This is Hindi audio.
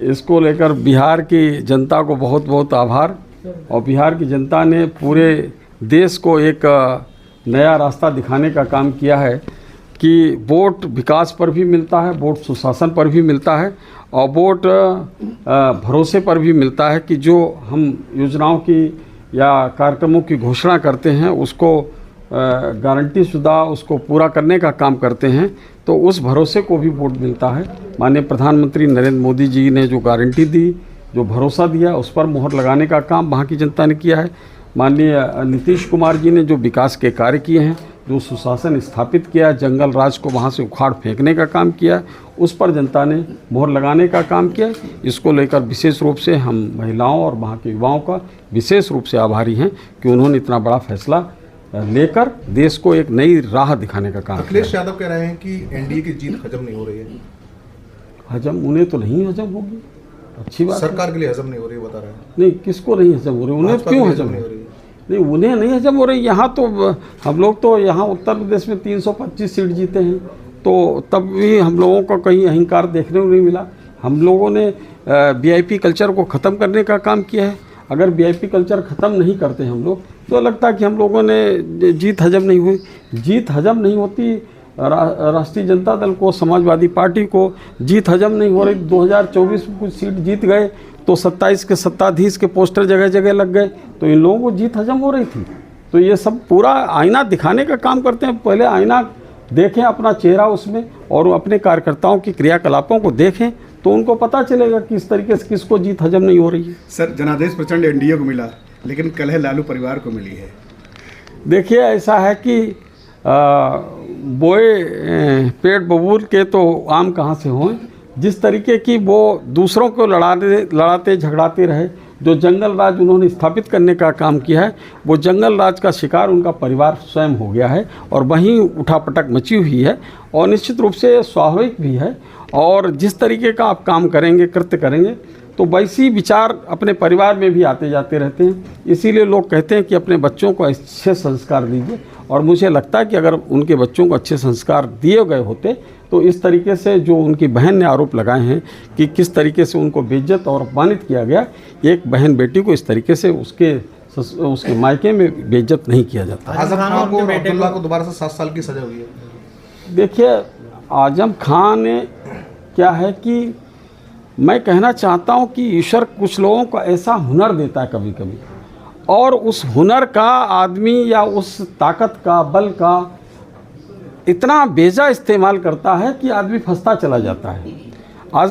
इसको लेकर बिहार की जनता को बहुत बहुत आभार। और बिहार की जनता ने पूरे देश को एक नया रास्ता दिखाने का काम किया है कि वोट विकास पर भी मिलता है, वोट सुशासन पर भी मिलता है और वोट भरोसे पर भी मिलता है कि जो हम योजनाओं की या कार्यक्रमों की घोषणा करते हैं उसको गारंटी शुदा उसको पूरा करने का काम करते हैं, तो उस भरोसे को भी वोट मिलता है। माननीय प्रधानमंत्री नरेंद्र मोदी जी ने जो गारंटी दी, जो भरोसा दिया, उस पर मोहर लगाने का काम वहाँ की जनता ने किया है। माननीय नीतीश कुमार जी ने जो विकास के कार्य किए हैं, जो सुशासन स्थापित किया, जंगल राज को वहाँ से उखाड़ फेंकने का काम किया, उस पर जनता ने मोहर लगाने का काम किया। इसको लेकर विशेष रूप से हम महिलाओं और वहाँ के युवाओं का विशेष रूप से आभारी हैं कि उन्होंने इतना बड़ा फैसला लेकर देश को एक नई राह दिखाने का काम किया। अखिलेश यादव कह रहे हैं कि एनडीए की जीत हजम नहीं हो रही है। हजम उन्हें तो नहीं हजम होगी, अच्छी बात। सरकार के लिए हजम नहीं हो रही बता रहे हैं। नहीं, किसको नहीं हजम हो रही? उन्हें क्यों हजम नहीं हो रही? नहीं, उन्हें नहीं हजम हो रही। यहाँ तो हम लोग तो यहाँ उत्तर प्रदेश में 325 सीट जीते हैं, तो तब भी हम लोगों को कहीं अहंकार देखने को नहीं मिला। हम लोगों ने वीआईपी कल्चर को ख़त्म करने का काम किया है। अगर वीआईपी कल्चर ख़त्म नहीं करते हम लोग तो लगता है कि हम लोगों ने जीत हजम नहीं हुई। जीत हजम नहीं होती। राष्ट्रीय जनता दल को, समाजवादी पार्टी को जीत हजम नहीं हो रही। 2024 में कुछ सीट जीत गए तो 27 के सत्ताधीश के पोस्टर जगह जगह लग गए, तो इन लोगों को जीत हजम हो रही थी। तो ये सब पूरा आईना दिखाने का काम करते हैं। पहले आईना देखें अपना चेहरा उसमें और अपने कार्यकर्ताओं की क्रियाकलापों को देखें तो उनको पता चलेगा कि इस तरीके से किसको जीत हजम नहीं हो रही है। सर, जनादेश प्रचंड एनडीए को मिला लेकिन कलह लालू परिवार को मिली है। देखिए, ऐसा है कि बोए पेट बबूल के तो आम कहाँ से हों। जिस तरीके की वो दूसरों को लड़ाते झगड़ाते रहे, जो जंगल राज उन्होंने स्थापित करने का काम किया है, वो जंगल राज का शिकार उनका परिवार स्वयं हो गया है और वहीं उठापटक मची हुई है और निश्चित रूप से स्वाभाविक भी है। और जिस तरीके का आप काम करेंगे, कृत्य करेंगे, तो वैसी विचार अपने परिवार में भी आते जाते रहते हैं। इसीलिए लोग कहते हैं कि अपने बच्चों को अच्छे संस्कार दीजिए, और मुझे लगता है कि अगर उनके बच्चों को अच्छे संस्कार दिए गए होते तो इस तरीके से जो उनकी बहन ने आरोप लगाए हैं कि किस तरीके से उनको बेइज्जत और अपमानित किया गया, एक बहन बेटी को इस तरीके से उसके मायके में बेइज्जत नहीं किया जाता। आजम खान को अब्दुल्ला को दोबारा से 7 साल की सजा हुई है। देखिए, आजम खान क्या है कि मैं कहना चाहता हूं कि ईश्वर कुछ लोगों को ऐसा हुनर देता है कभी कभी, और उस हुनर का आदमी या उस ताकत का, बल का इतना बेजा इस्तेमाल करता है कि आदमी फंसता चला जाता है।